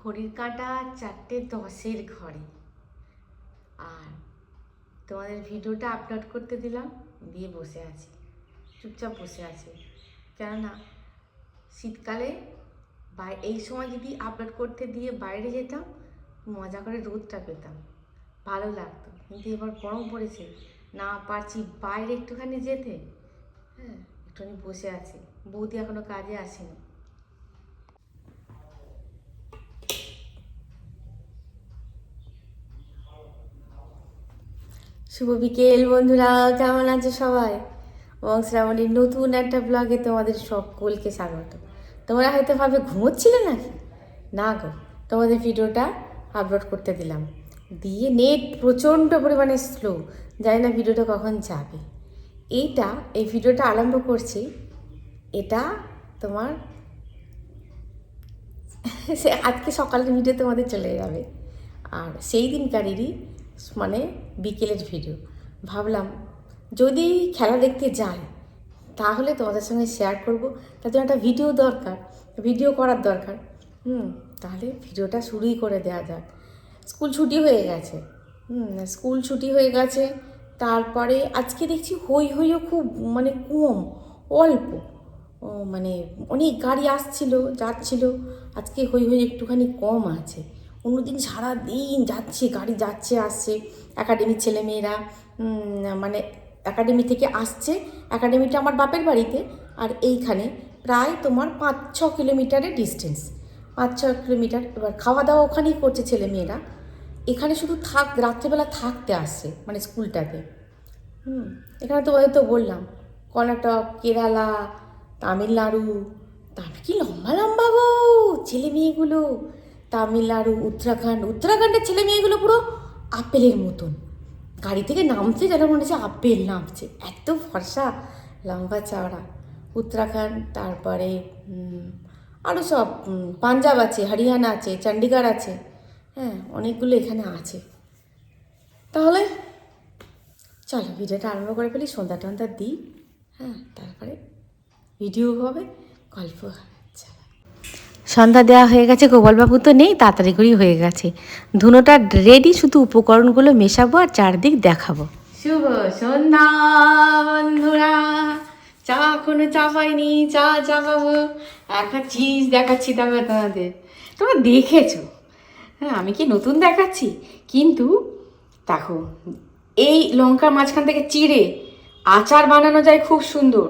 ঘড়ির কাঁটা 4:10 ঘরে। আর তোমাদের ভিডিওটা আপলোড করতে দিলাম, দিয়ে বসে আছি, চুপচাপ বসে আছি। কেননা শীতকালে বা এই সময় যদি আপলোড করতে দিয়ে বাইরে যেতাম, মজা করে রোদটা পেতাম, ভালো লাগতো। কিন্তু এবার গরম পড়েছে, না পারছি বাইরে একটুখানি যেতে। হ্যাঁ, একটুখানি বসে আছি। বৌদি এখনো কাজে আসেনি। শুভ বিকেল বন্ধুরা, কেমন আছে সবাই? এবং শ্রাবণীর নতুন একটা ব্লগে তোমাদের সকলকে স্বাগত। তোমরা হয়তো ভাবে ঘুমোচ্ছিলে নাকি? না গো, তোমাদের ভিডিওটা আপলোড করতে দিলাম, দিয়ে নেট প্রচণ্ড পরিমাণে স্লো, জানি না ভিডিওটা কখন যাবে। এই ভিডিওটা আরম্ভ করছি, এটা তোমার আজকে সকালের ভিডিও তোমাদের চলে যাবে। আর সেই দিনকারেরই মানে বিকেলের ভিডিও। ভাবলাম যদি খেলা দেখতে যাই তাহলে তোমাদের সঙ্গে শেয়ার করব, তার জন্য একটা ভিডিও করার দরকার। তাহলে ভিডিওটা শুরুই করে দেওয়া যাক। স্কুল ছুটি হয়ে গেছে। তারপরে আজকে দেখছি হইও খুব মানে কম, অল্প, মানে অনেক গাড়ি যাচ্ছিল। আজকে হই একটুখানি কম আছে। অন্যদিন সারাদিন গাড়ি যাচ্ছে আসছে। একাডেমির ছেলেমেয়েরা মানে একাডেমি থেকে আসছে। একাডেমিটা আমার বাপের বাড়িতে, আর এইখানে প্রায় তোমার 5-6 কিলোমিটারের ডিস্টেন্স। 5-6 কিলোমিটার। এবার খাওয়া দাওয়া ওখানেই করছে ছেলেমেয়েরা। এখানে শুধু রাত্রেবেলা থাকতে আসছে, মানে স্কুলটাতে। এখানে তোমাদের তো বললাম কর্ণাটক, কেরালা, তামিলনাড়ু, কি লম্বা লম্বা গো ছেলে মেয়েগুলো। তামিলনাড়ু, উত্তরাখণ্ডের ছেলে মেয়েগুলো পুরো আপেলের মতন। গাড়ি থেকে নামছে যেন মনে হচ্ছে আপেল নামছে, এত ফর্সা, লম্বা চওড়া। উত্তরাখণ্ড, তারপরে আরও সব পাঞ্জাব আছে, হরিয়ানা আছে, চণ্ডীগড় আছে। হ্যাঁ, অনেকগুলো এখানে আছে। তাহলে চলো ভিডিওটা আরম্ভ করে ফেলি, সন্ধ্যা টন্ধ্যা দিই। হ্যাঁ, তারপরে ভিডিও হবে, গল্প হবে। সন্ধ্যা দেওয়া হয়ে গেছে, গোপালবাবু তো নেই, তাড়াতাড়ি করেই হয়ে গেছে। ধুনোটা রেডি, শুধু উপকরণগুলো মেশাবো আর চারদিক দেখাবো। শুভ সন্ধ্যা বন্ধুরা, চা এখনো চাপাইনি, চা চাপাবো। একটা চিজ দেখাচ্ছি তবে তোমাদের, তোমরা দেখেছো। হ্যাঁ, আমি কি নতুন দেখাচ্ছি? কিন্তু দেখো, এই লঙ্কার মাঝখান থেকে চিড়ে আচার বানানো যায় খুব সুন্দর।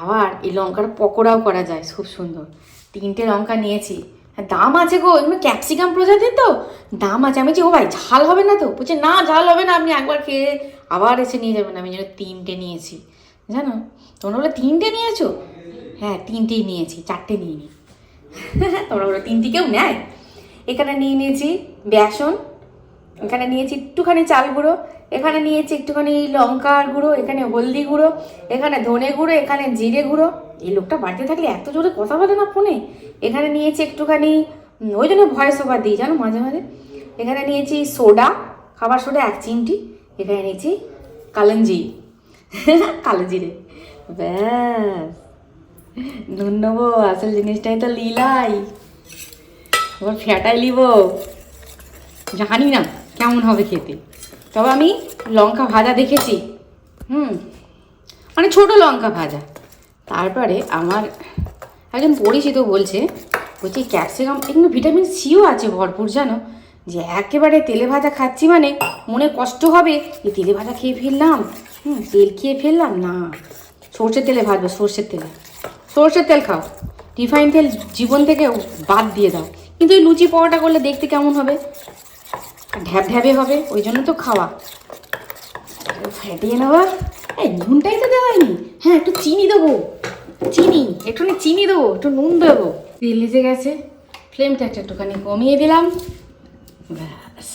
আবার এই লঙ্কার পকোড়াও করা যায় খুব সুন্দর। 3টে লঙ্কা নিয়েছি। হ্যাঁ, দাম আছে গো, এগুলো ক্যাপসিকাম প্রজাতির তো, দাম আছে। আমি বলছি ও ভাই ঝাল হবে না তো? বলছে না, ঝাল হবে না, আপনি একবার খেয়ে আবার এসে নিয়ে যাবেন। আমি যেন 3টে নিয়েছি, জানো। তোমরা বলে 3টে নিয়েছো? হ্যাঁ, 3টেই নিয়েছি, 4টে নিইনি। তোমরা বলো 3টে কেউ নেয়? এখানে নিয়ে নিয়েছি বেসন, এখানে নিয়েছি একটুখানি চাল গুঁড়ো, এখানে নিয়েছি একটুখানি লঙ্কার গুঁড়ো, এখানে হলদি গুঁড়ো, এখানে ধনে গুঁড়ো, এখানে জিরে গুঁড়ো। এই লোকটা বাড়িতে থাকলে এত জোরে কথা বলে না ফোনে। এখানে নিয়েছি একটুখানি, ওই জন্য ভয়েস ওভার দিই জানো মাঝে মাঝে। এখানে নিয়েছি সোডা, খাবার সোডা 1 চিমটি। এখানে নিয়েছি কালঞ্জি, কালো জিরে। ব্যাস, নুন নেবো, আসল জিনিসটাই তো লীলাই। এবার ফ্যাটাই নিব, জানি না কেমন হবে খেতে, তবে আমি লঙ্কা ভাজা দেখেছি। মানে ছোটো লঙ্কা ভাজা। তারপরে আমার একজন পরিচিত বলছে ক্যাপসিকাম, এগুলো ভিটামিন সিও আছে ভরপুর, জানো। যে একেবারে তেলে ভাজা খাচ্ছি মানে মনে কষ্ট হবে, এই তেলে ভাজা খেয়ে ফেললাম, তেল খেয়ে ফেললাম। না, সর্ষের তেলে ভাজবে, সর্ষের তেল খাও, রিফাইন তেল জীবন থেকে বাদ দিয়ে দাও। কিন্তু এই লুচি পরোটা করলে দেখতে কেমন হবে? ঢ্যাবঢ্যাবে হবে, ওই জন্য তো খাওয়া। ফেটিয়ে নেওয়া। এই নুনটাই তো দেওয়া হয়নি। হ্যাঁ, একটু চিনি দেবো, একটুখানি চিনি দেবো, একটু নুন দেবো। তেল এসে গেছে, ফ্লেমটা একটুখানি কমিয়ে দিলাম। ব্যাস,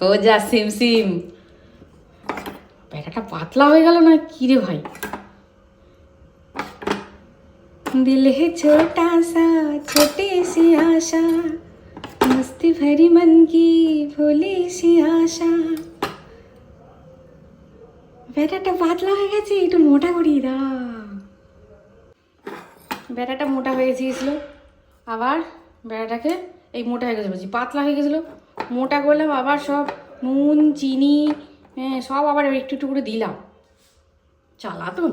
ও যা সিম। ব্যাটাটা পাতলা হয়ে গেল না কি রে ভাই? दिल है छोटा सा, छोटी सी आशा, मस्ती भरी मन की भोली सी आशा। ব্যাটাটা পাতলা হয়ে গেছে, একটু মোটা করিয়ে দাও। ব্যাটাটা মোটা হয়ে গিয়েছিল, আবার ব্যাটাটাকে এই মোটা হয়ে গেছে বলছি, পাতলা হয়ে গেছিলো, মোটা করলাম, আবার সব নুন চিনি সব আবার একটু একটু করে দিলাম। চালাতুন।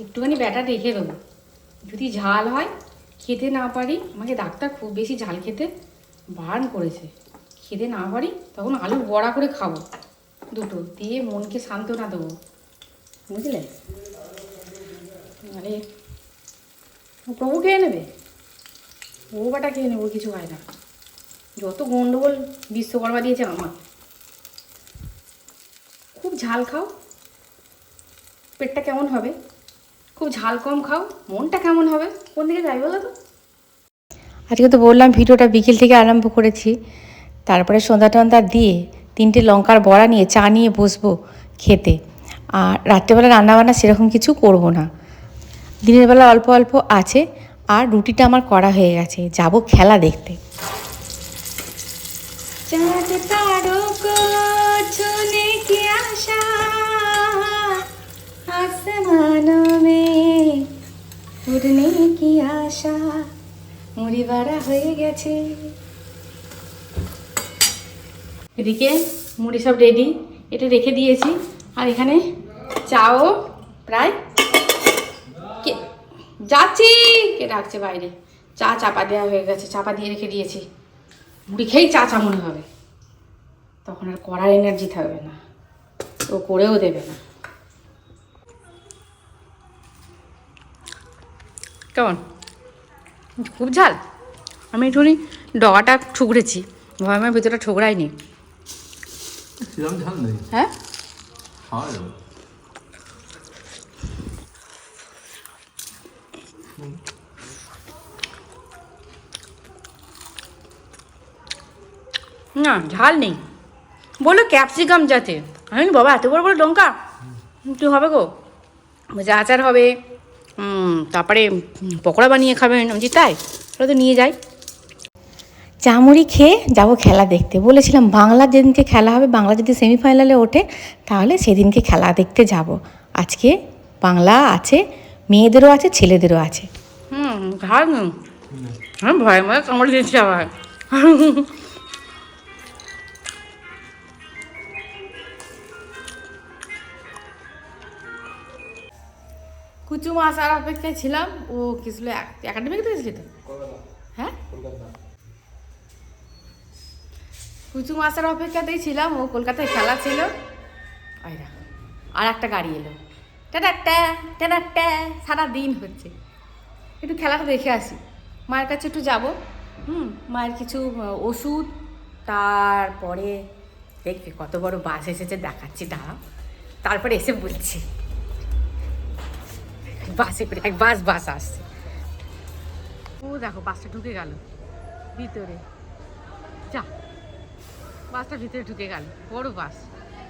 একটুখানি ব্যাটার রেখে দেবো, যদি ঝাল হয় খেতে না পারি, আমাকে ডাক্তার খুব বেশি ঝাল খেতে বারণ করেছে, খেতে না পারি তখন আলুর বড়া করে খাবো, দুটো দিয়ে মনকে সান্ত্বনা দেবো, বুঝলে? আরে ও প্রভু খেয়ে নেবে, ও বাটা খেয়ে নেবো, কিছু হয় না, যত গন্ডগোল বিশ্বকর্মা দিয়েছে আমার। খুব ঝাল খাও, পেটটা কেমন হবে, খুব ঝাল কম খাও, মনটা কেমন হবে, কোন দিকে যাই বলো তো? আজকে তো বললাম ভিডিওটা বিকেল থেকে আরম্ভ করেছি, তারপরে সন্ধ্যা টন্ধা দিয়ে 3টে লঙ্কার বড়া নিয়ে চা নিয়ে বসবো খেতে। আর রাত্রেবেলা রান্নাবান্না সেরকম কিছু করব না, দিনের বেলা অল্প অল্প আছে, আর রুটিটা আমার করা হয়ে গেছে, যাব খেলা দেখতে। চাঁদ তারকা ছুনে কি আশা আসমানों में उड़ने की आशा, মুড়ি বাড়া হয়ে গেছে। এদিকে মুড়ি সব রেডি, এটা রেখে দিয়েছি, আর এখানে চাও প্রায় যাচ্ছি, কে ডাকছে বাইরে, চা চাপা দেওয়া হয়ে গেছে, চাপা দিয়ে রেখে দিয়েছি, মুড়ি খেয়েই চা চা মনে হবে, তখন আর করার এনার্জি থাকবে না, ও করেও দেবে না। কেমন, খুব ঝাল? আমি একটুখানি ডগাটা ঠুকরেছি, ভয়মার ভিতরটা ঠুকরাইনি। হ্যাঁ না, ঝাল নেই, বলো ক্যাপসিকাম যাতে। আমি বাবা এত বড় বড় লঙ্কা একটু হবে গো, যা আচার হবে, তারপরে পকোড়া বানিয়ে খাবেন, আমি তাই তাহলে তো নিয়ে যাই। চামুড়ি খেয়ে যাব খেলা দেখতে, বলেছিলাম বাংলার যেদিনকে খেলা হবে, বাংলা যদি সেমিফাইনালে ওঠে তাহলে সেদিনকে খেলা দেখতে যাব। আজকে বাংলা আছে, মেয়েদেরও আছে ছেলেদেরও আছে। ঘাড় হ্যাঁ ভয় ভয় কামড় দিয়েছি আবার। কুচু মাছ আর অপেক্ষায় ছিলাম, ও কিছু একাডেমিকে দিয়েছিলি তো? হ্যাঁ কুচু মাছের অপেক্ষাতেই ছিলাম, ও কলকাতায় খেলা ছিল, আর একটা গাড়ি এলো, টেনাট্টা টেনাট্টা, সারা দিন হচ্ছে, একটু খেলাটা দেখে আসি, মায়ের কাছে একটু যাব, মায়ের কিছু ওষুধ, তারপরে দেখবি কত বড় বাস এসেছে দেখাচ্ছি, দাঁড়াও, তারপরে এসে বলছি। বাসে করে এক বাস আসছে, ও দেখো বাসটা ঢুকে গেল ভিতরে, যা বাসটা ভিতরে ঢুকে গেল, বড় বাস,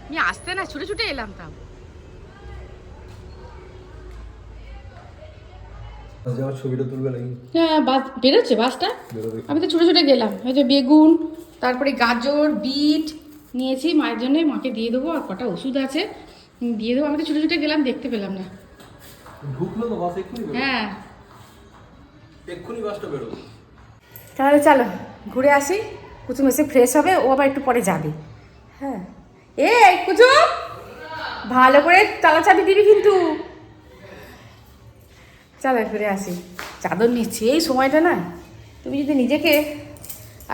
আমি আসতে না ছুটে ছুটে এলাম, তাও ছবিটা তুলবে নাকি? হ্যাঁ বাস বেরোচ্ছে, বাসটা আমি তো ছুটে ছুটে গেলাম, এই যে বেগুন, তারপরে গাজর বিট নিয়েছি মায়ের জন্য, মাকে দিয়ে দেবো, আর কটা ওষুধ আছে দিয়ে দেবো, আমি তো ছুটে ছুটে গেলাম, দেখতে পেলাম না। ঢুকলো তো বাস এক্ষুনি? হ্যাঁ এক্ষুনি বাসটা বেরোবে। তাহলে চলো ঘুরে আসি, কুচুম এসে ফ্রেশ হবে, ও আবার একটু পরে যাবে। হ্যাঁ এই কুচুম ভালো করে তালা চাবি দিবি কিন্তু। চলো ঘুরে আসি, চাদর নিচ্ছি, এই সময়টা না তুমি যদি নিজেকে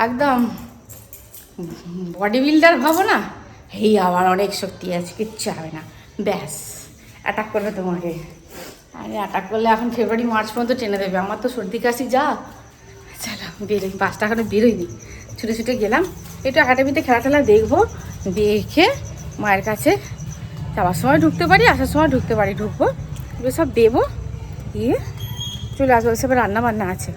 একদম বডি বিল্ডার ভাবো না, এই আমার অনেক শক্তি আছে, কিচ্ছু হবে না, ব্যাস অ্যাটাক করবে তোমাকে, আরে অ্যাটাক করলে এখন ফেব্রুয়ারি মার্চ পর্যন্ত টেনে দেবে, আমার তো সর্দি কাশি যা। চলো বেরোই, বাসটা এখনো বেরোয়নি, ছুটে ছুটে গেলাম, একটু একাডেমিতে খেলা টেলা দেখবো, দেখে মায়ের কাছে যাওয়ার সময় ঢুকতে পারি, আসার সময় ঢুকতে পারি, ঢুকবো, এগুলো সব দেবো, দিয়ে চলে আসবো, সব রান্না বান্না আছে।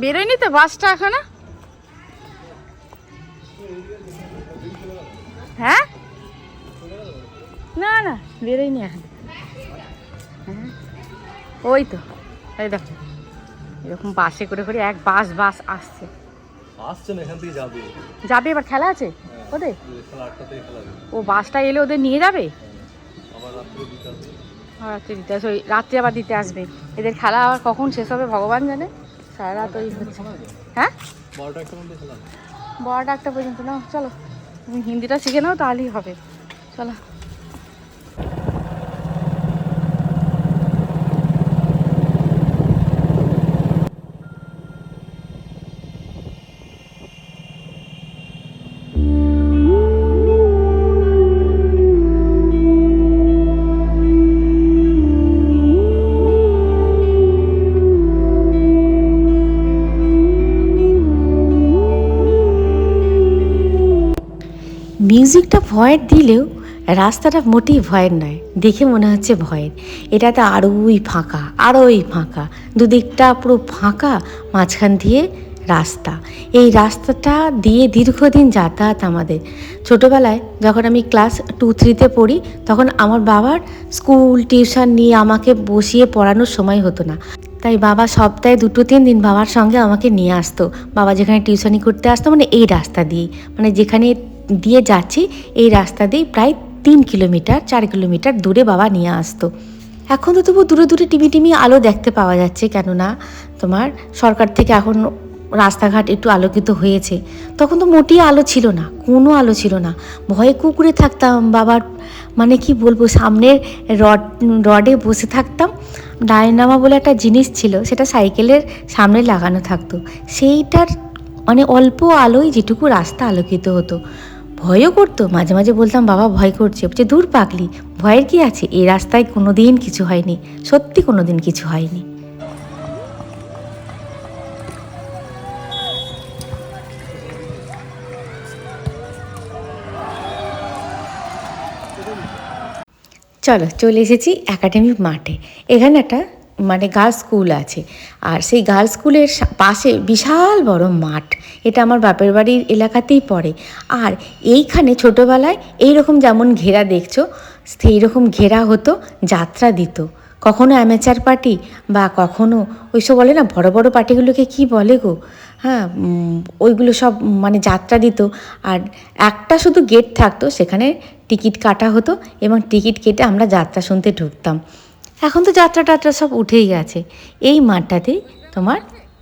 বেরোয়নি তো বাসটা এখনো? হ্যাঁ না না বেরোয়নি এখন। হ্যাঁ ওই তো, এই দেখো এরকম বাসে করে করে এক বাস বাস আসছে। আসছে না, এখান থেকে যাবে। যাবে এবার, খেলা আছে ওদের। খেলা 8টা থেকে খেলা হবে। ও বাসটা এলে ওদের নিয়ে যাবে। আবার রাত্রে দিতে হবে। রাত্রে দিতে আসবে, ওই রাত্রে আবার দিতে আসবে। এদের খেলা আবার কখন শেষ হবে ভগবান জানে। সারা রাত ওই হচ্ছে। হ্যাঁ 12টা একটা পর্যন্ত খেলা হবে। 12টা 1টা পর্যন্ত। নাও চলো, তুমি হিন্দিটা শিখে নাও তাহলেই হবে। চলো। মিউজিকটা ভয়ের দিলেও রাস্তাটা মোটেই ভয়ের নয়, দেখে মনে হচ্ছে ভয়ের। এটাতে আরোই ফাঁকা, আরোই ফাঁকা, দুদিকটা পুরো ফাঁকা, মাঝখান দিয়ে রাস্তা। এই রাস্তাটা দিয়ে দীর্ঘদিন যাতায়াত আমাদের। ছোটোবেলায় যখন আমি ক্লাস 2-3-তে পড়ি, তখন আমার বাবার স্কুল টিউশন নিয়ে আমাকে বসিয়ে পড়ানোর সময় হতো না, তাই বাবা সপ্তাহে 2-3 দিন বাবার সঙ্গে আমাকে নিয়ে আসতো। বাবা যেখানে টিউশনি করতে আসতো, মানে এই রাস্তা দিয়েই, মানে যেখানে দিয়ে যাচ্ছি এই রাস্তা দিয়ে প্রায় 3 কিলোমিটার 4 কিলোমিটার দূরে বাবা নিয়ে আসতো। এখন তো তবু দূরে দূরে টিমি আলো দেখতে পাওয়া যাচ্ছে, কেননা তোমার সরকার থেকে এখন রাস্তাঘাট একটু আলোকিত হয়েছে। তখন তো মোটেই আলো ছিল না, কোনো আলো ছিল না। ভয়ে কুকুরে থাকতাম বাবার, মানে কি বলবো, সামনের রডে বসে থাকতাম। ডায়নামা বলে একটা জিনিস ছিল, সেটা সাইকেলের সামনে লাগানো থাকতো। সেইটার মানে অল্প আলোয় যেটুকু রাস্তা আলোকিত হতো। ভয়ও করতো, মাঝে মাঝে বলতাম বাবা ভয় করছে, বলছে দূর পাগলি, ভয়ের কি আছে, এই রাস্তায় কোনো দিন কিছু হয়নি, সত্যি কোনো দিন কিছু হয়নি। চলো, চলে এসেছি একাডেমিক মাঠে। এখানে একটা মানে গার্লস স্কুল আছে, আর সেই গার্লস স্কুলের পাশে বিশাল বড় মাঠ। এটা আমার বাপের বাড়ির এলাকাতেই পড়ে। আর এইখানে ছোটোবেলায় এইরকম যেমন ঘেরা দেখছো, সেই রকম ঘেরা হতো, যাত্রা দিত। কখনো অ্যামেচার পার্টি, বা কখনো ওইসব বলে না বড় বড় পার্টিগুলোকে কি বলে গো, হ্যাঁ ওইগুলো সব মানে যাত্রা দিত। আর একটা শুধু গেট থাকতো, সেখানে টিকিট কাটা হতো এবং টিকিট কেটে আমরা যাত্রা শুনতে ঢুকতাম। এখন তো যাত্রা টাত্রা সব উঠেই গেছে। এই মাঠটাতেই তোমার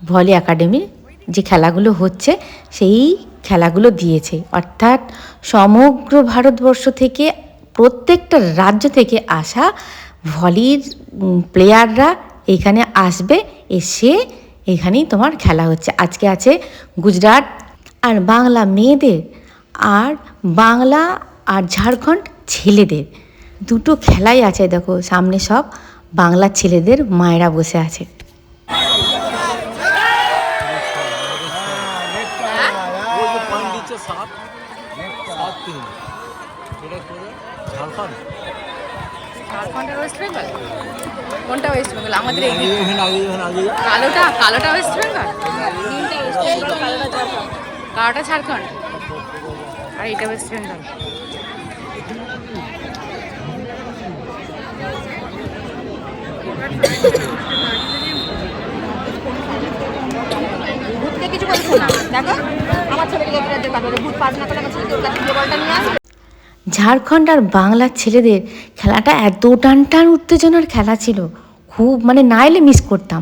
ভলি একাডেমির যে খেলাগুলো হচ্ছে, সেই খেলাগুলো দিয়েছে। অর্থাৎ সমগ্র ভারতবর্ষ থেকে, প্রত্যেকটা রাজ্য থেকে আসা ভলির প্লেয়াররা এখানে আসবে, এসে এখানেই তোমার খেলা হচ্ছে। আজকে আছে গুজরাট আর বাংলা মেয়েদের, আর বাংলা আর ঝাড়খণ্ড ছেলেদের, দুটো খেলাই আছে। দেখো সামনে সব বাংলা ছেলেদের মায়েরা বসে আছে। ঝাড়খণ্ডের ওয়েস্ট বেঙ্গল, কোনটা ওয়েস্ট বেঙ্গল? আমাদের কালোটা ওয়েস্ট বেঙ্গল, কালোটা ঝাড়খণ্ড, আর এটা ওয়েস্ট বেঙ্গল। ভূতকে কিছু বলছো না, দেখো আমার ছেলেকে ভূত পাস না করলে আমার ছেলেকে বলটা নিয়ে আসবে। ঝাড়খণ্ড আর বাংলার ছেলেদের খেলাটা এত টান উত্তেজনার খেলা ছিল, খুব মানে না এলে মিস করতাম।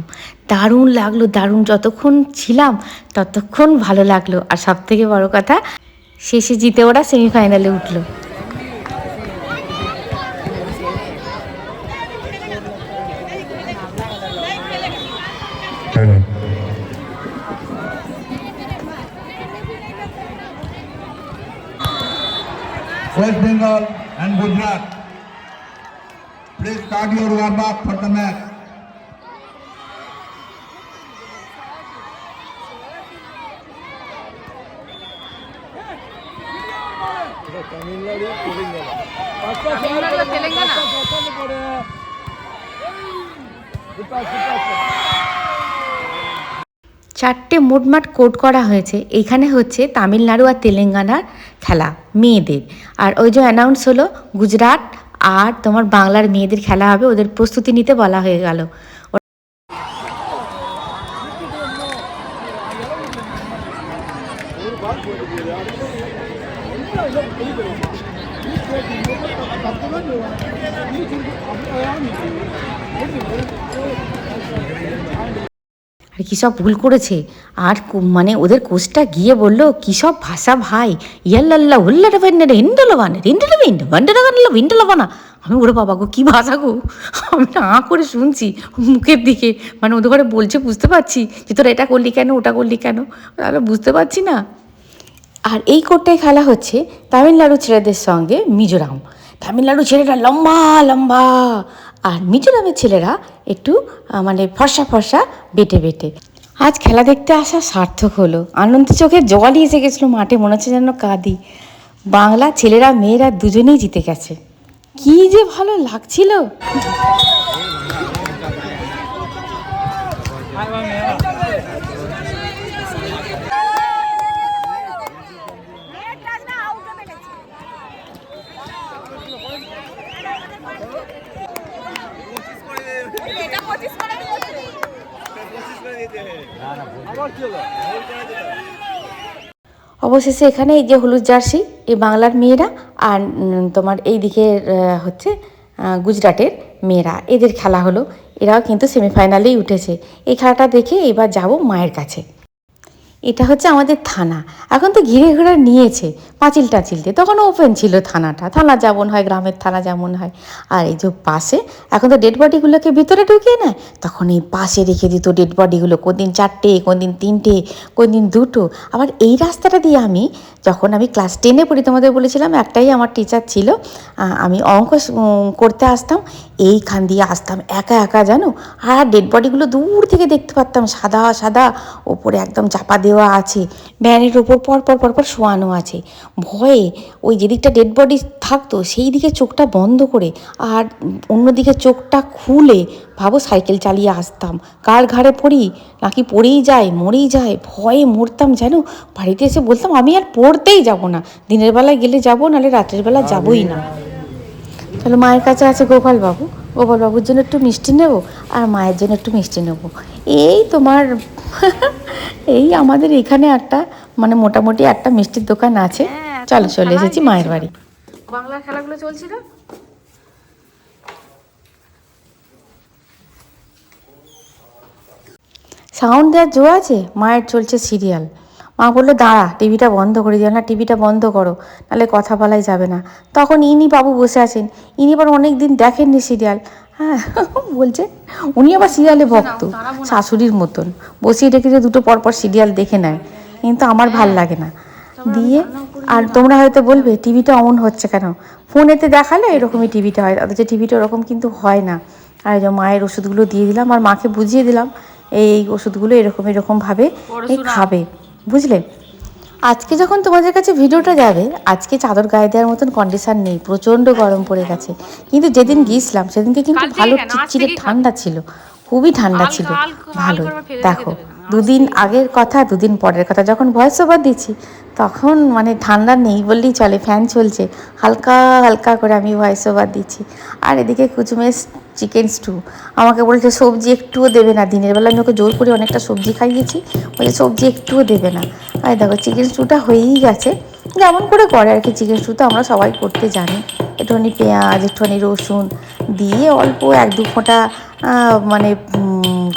দারুণ লাগলো, দারুণ, যতক্ষণ ছিলাম ততক্ষণ ভালো লাগলো। আর সব থেকে বড় কথা, শেষে জিতে ওরা সেমিফাইনালে উঠলো। West Bengal and Gujarat, please start your warm up for the match. Tamil Nadu Telangana. চারটে মোটমাট কোড করা হয়েছে। এইখানে হচ্ছে তামিলনাড়ু আর তেলেঙ্গানার খেলা মেয়েদের, আর ওই যে অ্যানাউন্স হলো গুজরাট আর তোমার বাংলার মেয়েদের খেলা হবে, ওদের প্রস্তুতি নিতে বলা হয়ে গেল। আর কী সব ভুল করেছে। আর মানে ওদের কোচটা গিয়ে বললো কী সব ভাষা ভাই, ইয়াল্লাল্লা উল্লাটা ভেন্ডারে হিন্ডলবান রিন্ডলবিন্ড ভেন্ডারা ভিন্ডলবানা। আমি ওরে বাবা গো কী ভাষা গো, আমি না করে শুনছি মুখের দিকে, মানে ওদের ঘরে বলছে বুঝতে পারছি যে তোরা এটা করলি কেন ওটা করলি কেন, তাহলে বুঝতে পারছি না। আর এই কোর্টটাই খেলা হচ্ছে তামিলনাড়ু ছেলেদের সঙ্গে মিজোরাম। তামিলনাড়ু ছেলেরা লম্বা লম্বা আর মিজোরামের ছেলেরা একটু মানে ফর্সা ফর্সা বেটে বেটে। আজ খেলা দেখতে আসা সার্থক হলো, আনন্দে চোখে জলই এসে গেছিলো মাঠে, মনে হচ্ছে যেন কাঁদি। বাংলা ছেলেরা মেয়েরা দুজনেই জিতে গেছে, কি যে ভালো লাগছিল। অবশেষে এখানে এই যে হলুদ জার্সি এই বাংলার মেয়েরা আর তোমার এই দিকে হচ্ছে গুজরাটের মেয়েরা, এদের খেলা হলো। এরাও কিন্তু সেমিফাইনালেই উঠেছে। এই খেলাটা দেখে এবার যাব মায়ের কাছে। এটা হচ্ছে আমাদের থানা, এখন তো ঘিরে ঘিরে নিয়েছে পাঁচিল টাচিলতে, তখনও ওপেন ছিল থানাটা, থানা যেমন হয় গ্রামের থানা যেমন হয়। আর এই যে পাশে এখন তো ডেড বডিগুলোকে ভিতরে ঢুকিয়ে নেয়, তখন এই পাশে রেখে দিত ডেড বডিগুলো, কোনদিন 4টে কোনদিন 3টে কোনদিন 2টো। আবার এই রাস্তাটা দিয়ে আমি যখন আমি ক্লাস 10-এ পড়ি, তোমাদের বলেছিলাম একটাই আমার টিচার ছিল, আমি অঙ্ক করতে আসতাম, এইখান দিয়ে আসতাম একা একা জানো। আর ডেড বডিগুলো দূর থেকে দেখতে পারতাম, সাদা সাদা, ওপরে একদম চাপা দেওয়া আছে, ভ্যানের ওপর পরপর পরপর শোয়ানো আছে। ভয়ে ওই যেদিকটা ডেড বডি থাকতো সেই দিকে চোখটা বন্ধ করে আর অন্যদিকে চোখটা খুলে ভাবো সাইকেল চালিয়ে আসতাম। কার ঘাড়ে পড়ি নাকি পড়েই যায় মরেই যায়, ভয়ে মরতাম যেন। বাড়িতে এসে বলতাম আমি আর পড়তেই যাব না, দিনের বেলায় গেলে যাব, নাহলে রাতের বেলা যাবই না। চলো মায়ের কাছে আছে গোপালবাবু, গোপালবাবুর জন্য একটু মিষ্টি নেব আর মায়ের জন্য একটু মিষ্টি নেব। এই তোমার এই আমাদের এখানে একটা মানে মোটামুটি একটা মিষ্টির দোকান আছে। চলো চলে এসেছি মায়ের বাড়ি। বাংলার খেলাগুলো চলছিল, সাউন্ড দেওয়ার জো আছে। মায়ের চলছে সিরিয়াল, মা বললো দাঁড়া টিভিটা বন্ধ করে দিও না, টিভিটা বন্ধ করো নাহলে কথা বলাই যাবে না। তখন ইনি বাবু বসে আছেন, ইনি আবার অনেক দিন দেখেননি সিরিয়াল। হ্যাঁ বলছে উনি আবার সিরিয়ালে ভক্ত, শাশুড়ির মতন বসিয়ে রেখে দুটো পরপর সিরিয়াল দেখে নেয়, কিন্তু আমার ভাল লাগে না। দিয়ে আর তোমরা হয়তো বলবে টিভিটা অন হচ্ছে কেন, ফোনেতে দেখালে এরকমই টিভিটা হয়, অথচ টিভিটা ওরকম কিন্তু হয় না। আর এই যে মায়ের ওষুধগুলো দিয়ে দিলাম আর মাকে বুঝিয়ে দিলাম এই ওষুধগুলো এরকম এরকমভাবে খাবে, বুঝলে। আজকে যখন তোমাদের কাছে ভিডিওটা যাবে, আজকে চাদর গায়ে দেওয়ার মতন কন্ডিশন নেই, প্রচণ্ড গরম পড়ে গেছে। কিন্তু যেদিন গিয়েছিলাম সেদিনকে কিন্তু ভালো চিটচিটে ঠান্ডা ছিল, খুবই ঠান্ডা ছিল, ভালো। দেখো 2 দিন আগের কথা 2 দিন পরের কথা, যখন ভয়েস ওভার দিচ্ছি তখন মানে ঠান্ডা নেই বললেই চলে, ফ্যান চলছে হালকা হালকা করে আমি ভয়েস ওভার দিচ্ছি। আর এদিকে কুচুমের চিকেন স্টু আমাকে বলছে সবজি একটুও দেবে না, দিনের বেলা আমি ওকে জোর করে অনেকটা সবজি খাইয়েছি, বলে সবজি একটুও দেবে না। আর দেখো চিকেন স্টুটা হয়েই গেছে, যেমন করে করে আর কি। চিকেন স্টু তো আমরা সবাই করতে জানি, একটুখানি পেঁয়াজ একটুখানি রসুন দিয়ে অল্প 1-2 ফোঁটা মানে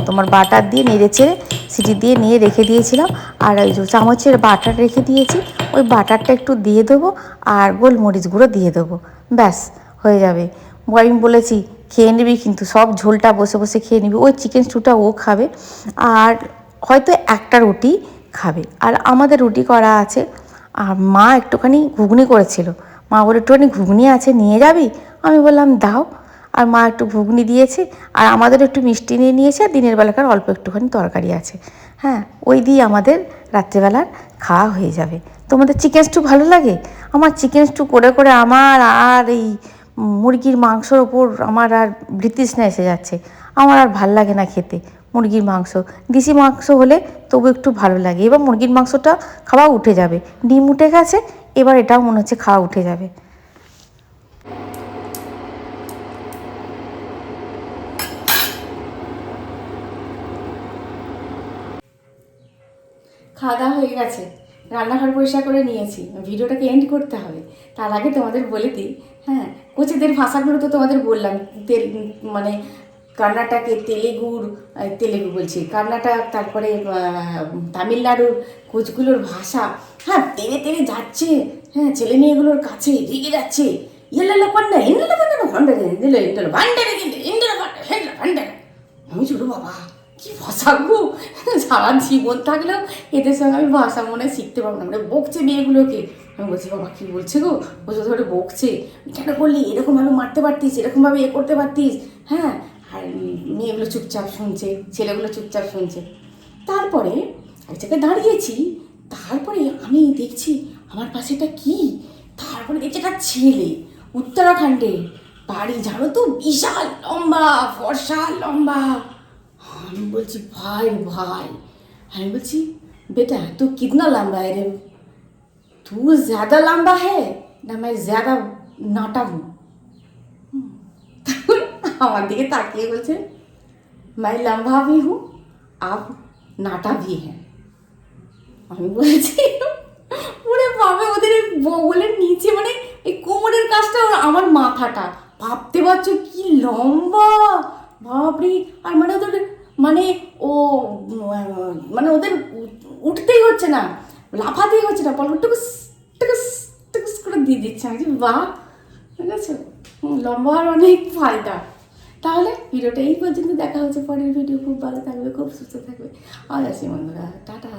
তোমার বাটার দিয়ে নেড়ে চেড়ে সিটি দিয়ে নিয়ে রেখে দিয়েছিলাম। আর ওই যে চামচের বাটার রেখে দিয়েছি, ওই বাটারটা একটু দিয়ে দেবো আর গোলমরিচ গুঁড়ো দিয়ে দেবো, ব্যাস হয়ে যাবে। আমি বলেছি খেয়ে নিবি, কিন্তু সব ঝোলটা বসে বসে খেয়ে নিবি, ওই চিকেন স্টুটা ও খাবে আর হয়তো একটা রুটি খাবে। আর আমাদের রুটি করা আছে, আর মা একটুখানি ঘুগনি করেছিল, মা বলে একটুখানি ঘুগনি আছে নিয়ে যাবি, আমি বললাম দাও। আর মা একটু ঘুগনি দিয়েছে আর আমাদের একটু মিষ্টি নিয়ে নিয়েছে, আর দিনের বেলাকার অল্প একটুখানি তরকারি আছে। হ্যাঁ ওই দিয়ে আমাদের রাত্রেবেলার খাওয়া হয়ে যাবে। তোমাদের চিকেন স্টু ভালো লাগে? আমার চিকেন স্টু করে করে আমার আর এই মুরগির মাংসর ওপর আমার আর বৃতৃষ্ণা এসে যাচ্ছে, আমার আর ভাল লাগে না খেতে মুরগির মাংস। দেশি মাংস হলে তবু একটু ভালো লাগে। এবার মুরগির মাংসটা খাওয়া উঠে যাবে, ডিম উঠে গেছে, এবার এটাও মনে হচ্ছে খাওয়া উঠে যাবে। খাওয়া দাওয়া হয়ে গেছে, রান্নাঘর পরিষ্কার করে নিয়েছি, ভিডিওটাকে এন্ড করতে হবে। তার আগে তোমাদের বলে দিই, হ্যাঁ, কোচেদের ভাষাগুলো তো তোমাদের বললাম, মানে কর্ণাটকের তেলেগু বলছি, কর্ণাটক, তারপরে তামিলনাড়ুর কোচগুলোর ভাষা, হ্যাঁ, তেড়ে তেড়ে যাচ্ছে, হ্যাঁ, ছেলে মেয়েগুলোর কাছে রেগে যাচ্ছে, আমি ছোটো বাবা কি ভাষা গো, সারা জীবন থাকলেও এদের সঙ্গে আমি ভাষা মনে হয় শিখতে পারবো না, মানে বকছে মেয়েগুলোকে। আমি বলছি বাবা কী বলছে গো, বছর ধরে বকছে, কেন করলি, এরকমভাবে মারতে পারতিস, এরকমভাবে এ করতে পারতিস, হ্যাঁ। আর মেয়েগুলো চুপচাপ শুনছে, ছেলেগুলো চুপচাপ শুনছে। তারপরে এক জায়গায় দাঁড়িয়েছি, তারপরে আমি দেখছি আমার পাশে এটা কী, তারপরে দেখছি একটা ছেলে উত্তরাখণ্ডে, বাড়ি জানো তো বিশাল লম্বা, ফর্সা লম্বা। আমি বলছি ভাই ভাই, আমি বলছি बेटा तू कितना लंबा है रे, तू ज़्यादा लंबा है ना मैं ज़्यादा नाटा हूँ। আমার দিকে তাকিয়ে বলছে मैं लंबा भी हूँ आप नाटा भी है। আমি বলেছি ওরে বাবা, ওদের বগলের নিচে মানে এই কোমরের কাজটা আমার মাথাটা, ভাবতে পারছো কি লম্বা, বাপরে। আর মানে ওদের মানে মানে ওদের উঠতেই হচ্ছে না, লাফাতেই হচ্ছে না, পলক টুকুস টুকুস টুকুস করে দিয়ে দিচ্ছে। আমি বাহ, ঠিক আছে, লম্বা আর অনেক ফায়দা। তাহলে ভিডিওটা এই পর্যন্ত, দেখা হচ্ছে পরের ভিডিও। খুব ভালো থাকবে, খুব সুস্থ থাকবে। আর আসি বন্ধুরা, টাটা।